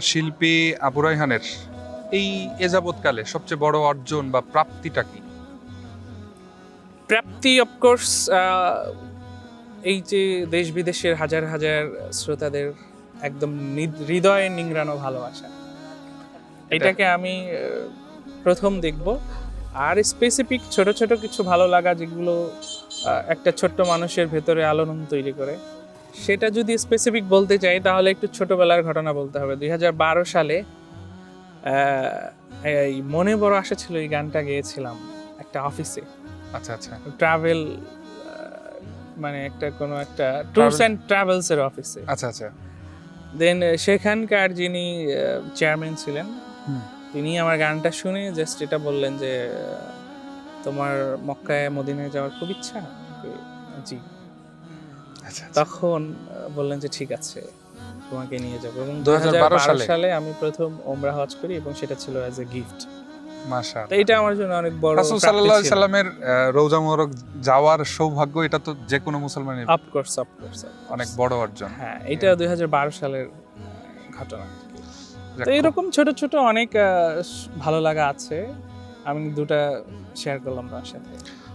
শিল্পী আবু রায়হানের এই যাবৎকালে সবচেয়ে বড় অর্জন বা প্রাপ্তিটা কি? প্রাপ্তি অফকোর্স এই যে দেশ বিদেশের হাজার হাজার শ্রোতাদের একদম হৃদয়ে নিংড়ানো ভালোবাসা, এটাকে আমি প্রথম দেখব। আর স্পেসিফিক ছোট ছোট কিছু ভালো লাগা যেগুলো একটা ছোট্ট মানুষের ভেতরে আলোড়ন তৈরি করে, সেটা যদি স্পেসিফিক বলতে চাই তাহলে একটু ছোটবেলার ঘটনা বলতে হবে। 2012 সালে এই মনে বড় আশা ছিল এই গানটা গেয়েছিলাম একটা অফিসে। আচ্ছা আচ্ছা, ট্রাভেল মানে কোনো একটা ট্যুরস অ্যান্ড ট্রাভেলস এর অফিসে। আচ্ছা আচ্ছা। দেন সেখানকার যিনি চেয়ারম্যান ছিলেন, তিনি আমার গানটা শুনে জাস্ট এটা বললেন যে তোমার মক্কায় মদিনায় যাওয়ার খুব ইচ্ছা। জি। আচ্ছা, তখন বললেন যে ঠিক আছে, তোমাকে নিয়ে যাবো। এবং 2012 সালে আমি প্রথম ওমরা হজ করি এবং সেটা ছিল অ্যাজ এ গিফট। মাশাআল্লাহ। তো এটা আমার জন্য অনেক বড় রাসূল সাল্লাল্লাহু আলাইহি সাল্লামের রওজা মুবারক যাওয়ার সৌভাগ্য, এটা তো যে কোনো মুসলমানের অফকোর্স অনেক বড় অর্জন। হ্যাঁ, এটা 2012 সালের ঘটনা। তো এরকম ছোট ছোট অনেক ভালো লাগা আছে, আমি দুটা শেয়ার করলাম তার সাথে।